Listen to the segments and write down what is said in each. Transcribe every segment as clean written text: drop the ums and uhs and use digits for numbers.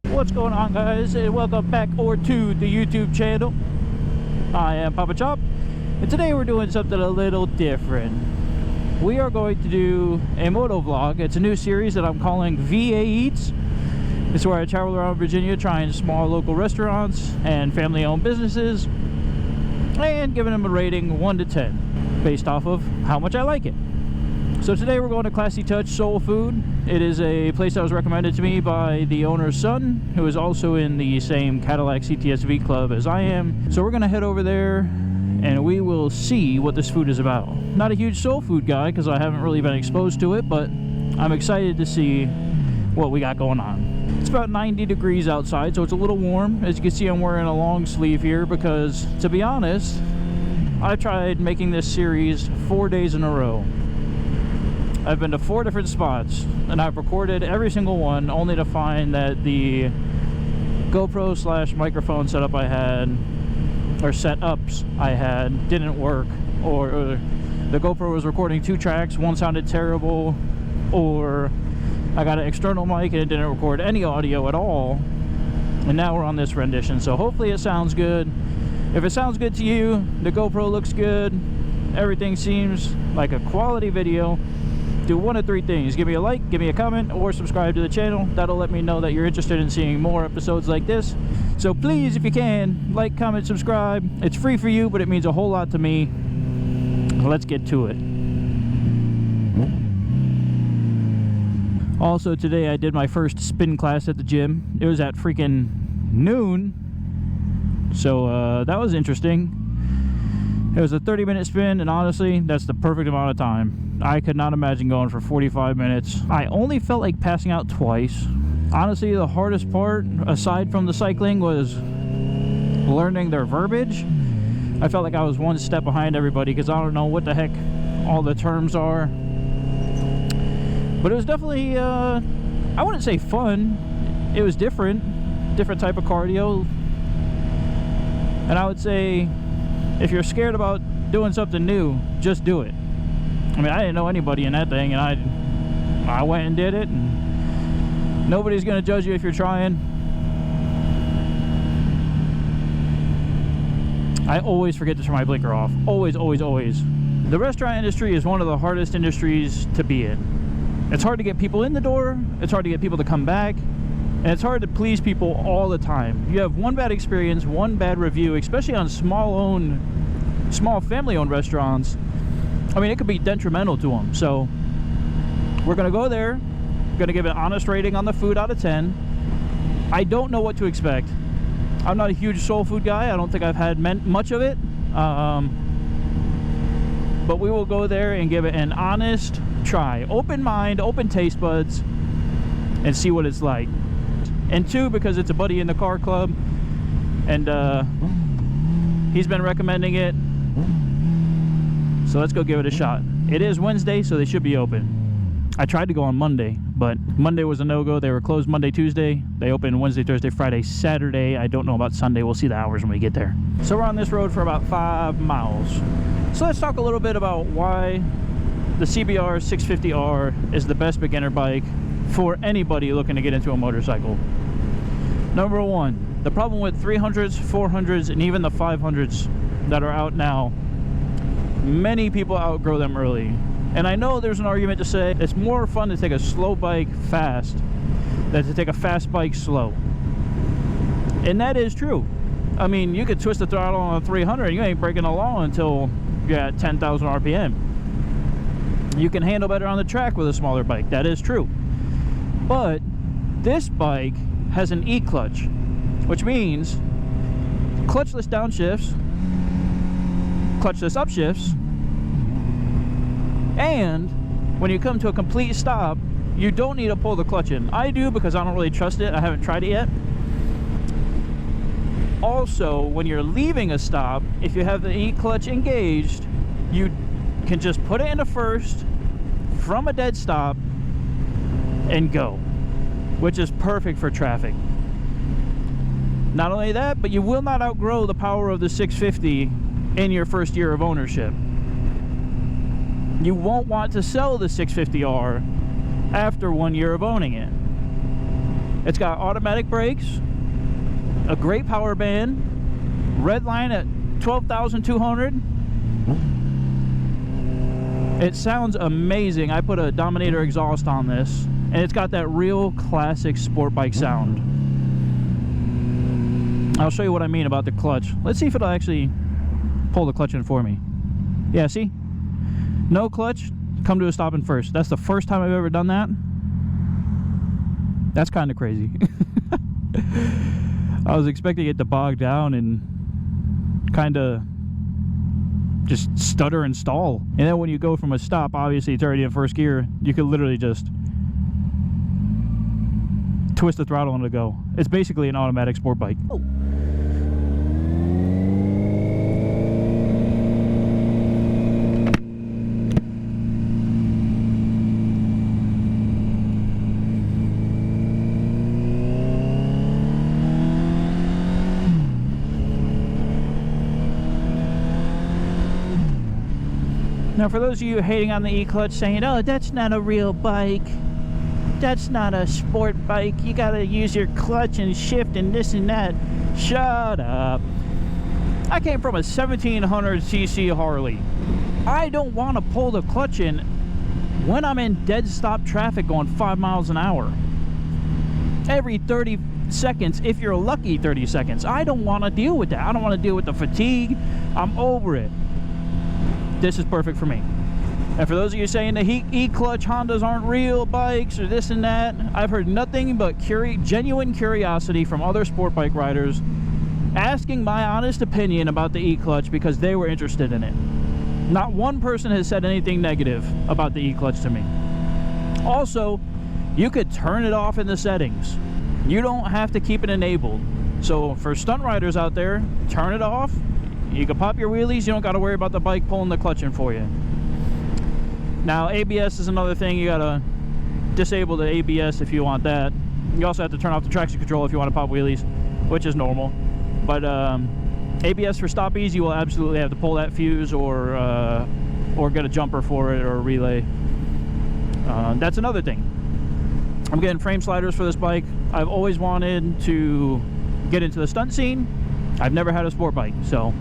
What's going on, guys, and welcome back to the YouTube channel. I am Papa Chop, and today we're doing something a little different. We are going to do a motovlog. It's a new series that I'm calling VA Eats. It's where I travel around Virginia trying small local restaurants and family-owned businesses and giving them a rating 1 to 10 based off of how much I like it. So today we're going to Classy Touch Soul Food. It is a place that was recommended to me by the owner's son, who is also in the same Cadillac CTSV club as I am. So we're going to head over there and we will see what this food is about. Not a huge soul food guy because I haven't really been exposed to it, but I'm excited to see what we got going on. It's about 90 degrees outside, so it's a little warm. As you can see, I'm wearing a long sleeve here because, to be honest, I tried making this series 4 days in a row. I've been to 4 different spots and I've recorded every single one, only to find that the GoPro / microphone setup I had, or setups I had, didn't work, or the GoPro was recording 2 tracks, one sounded terrible, or I got an external mic and it didn't record any audio at all. And now we're on this rendition, so hopefully it sounds good. If it sounds good to you, the GoPro looks good, everything seems like a quality video, do one of 3 things: give me a like, give me a comment, or subscribe to the channel. That'll let me know that you're interested in seeing more episodes like this. So please, if you can, like, comment, subscribe. It's free for you, but it means a whole lot to me. Let's get to it. Also, today I did my first spin class at the gym. It was at freaking noon, so that was interesting. It was a 30-minute spin, and honestly, that's the perfect amount of time. I could not imagine going for 45 minutes. I only felt like passing out twice. Honestly, the hardest part, aside from the cycling, was learning their verbiage. I felt like I was one step behind everybody because I don't know what the heck all the terms are. But it was definitely, I wouldn't say fun. It was different type of cardio. And I would say, if you're scared about doing something new, just do it. I mean, I didn't know anybody in that thing, and I went and did it, and nobody's gonna judge you if you're trying. I always forget to turn my blinker off. Always, always, always. The restaurant industry is one of the hardest industries to be in. It's hard to get people in the door, it's hard to get people to come back, and it's hard to please people all the time. You have one bad experience, one bad review, especially on small family-owned restaurants. I mean, it could be detrimental to them. So we're gonna go there, gonna give an honest rating on the food out of 10. I don't know what to expect. I'm not a huge soul food guy. I don't think I've had much of it, but we will go there and give it an honest try. Open mind, open taste buds, and see what it's like. And 2, because it's a buddy in the car club, and he's been recommending it, so let's go give it a shot. It is Wednesday, so they should be open. I tried to go on Monday, but Monday was a no-go. They were closed Monday, Tuesday. They open Wednesday, Thursday, Friday, Saturday. I don't know about Sunday. We'll see the hours when we get there. So we're on this road for about 5 miles. So let's talk a little bit about why the CBR 650R is the best beginner bike for anybody looking to get into a motorcycle. Number 1, the problem with 300s, 400s, and even the 500s that are out now, many people outgrow them early. And I know there's an argument to say it's more fun to take a slow bike fast than to take a fast bike slow. And that is true. I mean, you could twist the throttle on a 300 and you ain't breaking a law until you're at 10,000 RPM. You can handle better on the track with a smaller bike. That is true. But this bike has an E-clutch, which means clutchless downshifts, clutchless upshifts, and when you come to a complete stop, you don't need to pull the clutch in. I do because I don't really trust it. I haven't tried it yet. Also, when you're leaving a stop, if you have the E-clutch engaged, you can just put it into first from a dead stop and go, which is perfect for traffic. Not only that, but you will not outgrow the power of the 650 in your first year of ownership. You won't want to sell the 650R after 1 year of owning it. It's got automatic brakes, a great power band, red line at 12,200. It sounds amazing. I put a Dominator exhaust on this, and it's got that real classic sport bike sound. I'll show you what I mean about the clutch. Let's see if it'll actually pull the clutch in for me. Yeah, see? No clutch, come to a stop in first. That's the first time I've ever done that. That's kind of crazy. I was expecting it to bog down and kind of just stutter and stall. And then when you go from a stop, obviously it's already in first gear, you could literally just twist the throttle and it'll go. It's basically an automatic sport bike. Oh. Now, for those of you hating on the E-clutch, saying, oh, that's not a real bike, that's not a sport bike, you gotta use your clutch and shift and this and that, shut up. I came from a 1700cc Harley. I don't want to pull the clutch in when I'm in dead stop traffic going 5 miles an hour. Every 30 seconds, if you're lucky 30 seconds. I don't want to deal with that. I don't want to deal with the fatigue. I'm over it. This is perfect for me. And for those of you saying the E-clutch Hondas aren't real bikes or this and that, I've heard nothing but genuine curiosity from other sport bike riders asking my honest opinion about the E-clutch because they were interested in it. Not one person has said anything negative about the E-clutch to me. Also, you could turn it off in the settings. You don't have to keep it enabled. So for stunt riders out there, turn it off. You can pop your wheelies, you don't got to worry about the bike pulling the clutch in for you. Now, ABS is another thing. You got to disable the ABS if you want that. You also have to turn off the traction control if you want to pop wheelies, which is normal. But ABS for stoppies, you will absolutely have to pull that fuse or get a jumper for it or a relay. That's another thing. I'm getting frame sliders for this bike. I've always wanted to get into the stunt scene. I've never had a sport bike, so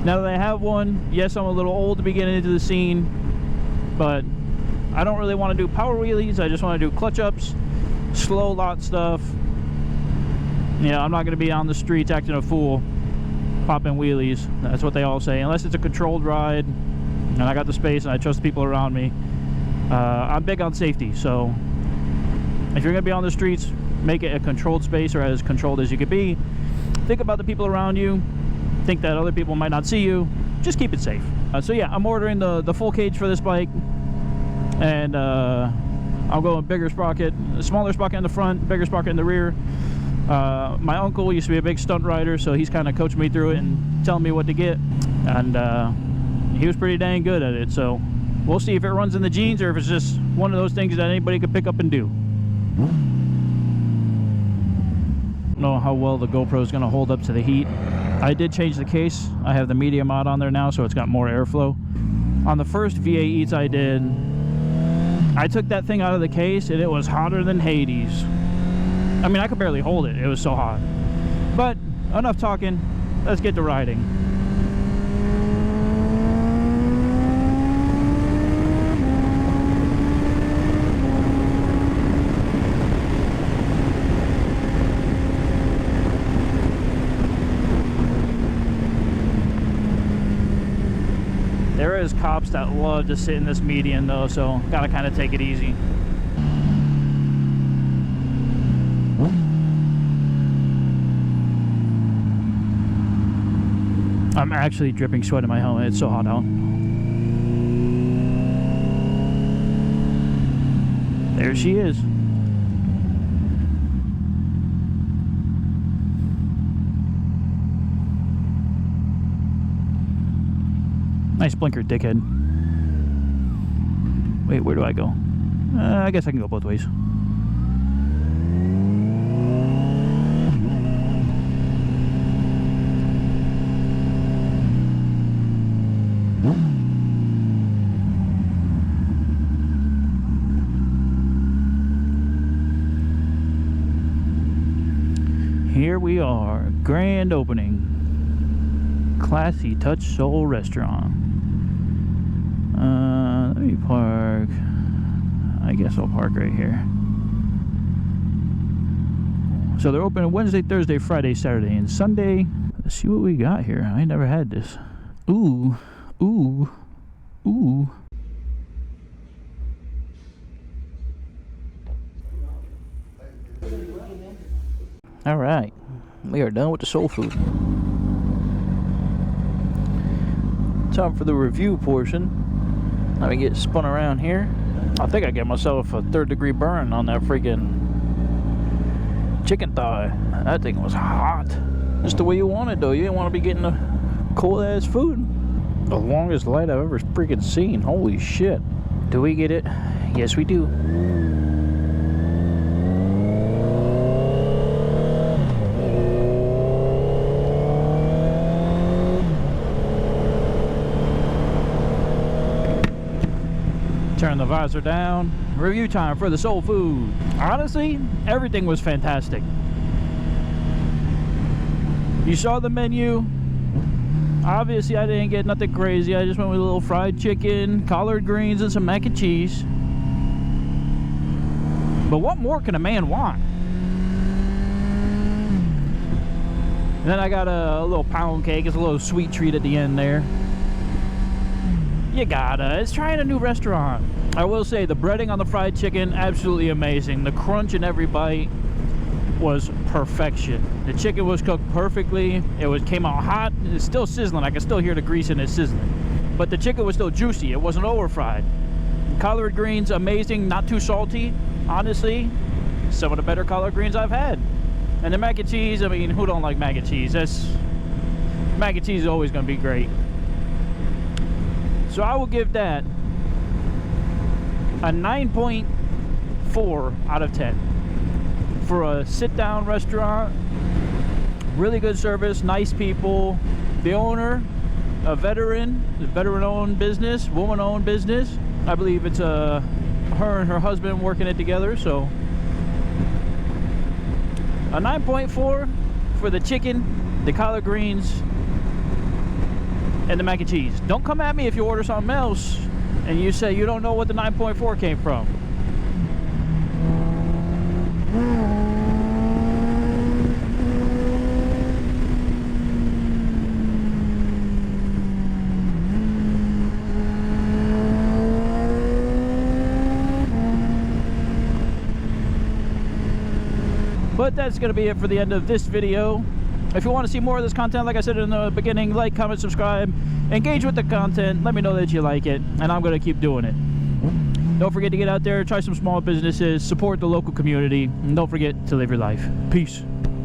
now that I have one, yes, I'm a little old to be getting into the scene, but I don't really want to do power wheelies. I just want to do clutch ups, slow lot stuff. Yeah, I'm not going to be on the streets acting a fool, popping wheelies. That's what they all say, unless it's a controlled ride and I got the space and I trust the people around me. I'm big on safety, so if you're going to be on the streets, make it a controlled space or as controlled as you could be. Think about the people around you. Think that other people might not see you. Just keep it safe. So yeah, I'm ordering the full cage for this bike, and I'll go with bigger sprocket, a smaller sprocket in the front, bigger sprocket in the rear. My uncle used to be a big stunt rider, so he's kind of coaching me through it and telling me what to get, and he was pretty dang good at it. So we'll see if it runs in the genes or if it's just one of those things that anybody could pick up and do. Know how well the GoPro is going to hold up to the heat. I did change the case. I have the media mod on there now, so it's got more airflow. On the first VA Eats I did, I took that thing out of the case and it was hotter than Hades. I mean, I could barely hold it. It was so hot. But enough talking. Let's get to riding. There is cops that love to sit in this median though, so gotta kind of take it easy. I'm actually dripping sweat in my helmet. It's so hot out. There she is. Nice blinker, dickhead. Wait, where do I go? I guess I can go both ways. Here we are, grand opening. Classy Touch Soul Restaurant. Let me park. I guess I'll park right here. So they're open Wednesday, Thursday, Friday, Saturday, and Sunday. Let's see what we got here. I never had this. Ooh, ooh, ooh. All right, we are done with the soul food. Time for the review portion. Let me get spun around here. I think I gave myself a 3rd-degree burn on that freaking chicken thigh. That thing was hot. Just the way you want it though. You didn't want to be getting a cold ass food. The longest light I've ever freaking seen. Holy shit. Do we get it? Yes, we do. Turn the visor down. Review time for the soul food. Honestly, everything was fantastic. You saw the menu. Obviously, I didn't get nothing crazy. I just went with a little fried chicken, collard greens, and some mac and cheese. But what more can a man want? And then I got a little pound cake. It's a little sweet treat at the end there. You gotta. It's trying a new restaurant. I will say the breading on the fried chicken, absolutely amazing. The crunch in every bite was perfection. The chicken was cooked perfectly. It came out hot. It's still sizzling. I can still hear the grease in it sizzling. But the chicken was still juicy. It wasn't over fried. Collard greens, amazing. Not too salty. Honestly, some of the better collard greens I've had. And the mac and cheese, I mean, who don't like mac and cheese? Mac and cheese is always going to be great. So I will give that a 9.4 out of 10 for a sit-down restaurant. Really good service, nice people. The owner, a veteran-owned business, woman-owned business. I believe it's her and her husband working it together. So a 9.4 for the chicken, the collard greens, and the mac and cheese. Don't come at me if you order something else and you say you don't know what the 9.4 came from. But that's going to be it for the end of this video. If you want to see more of this content, like I said in the beginning, like, comment, subscribe, engage with the content, let me know that you like it, and I'm going to keep doing it. Don't forget to get out there, try some small businesses, support the local community, and don't forget to live your life. Peace.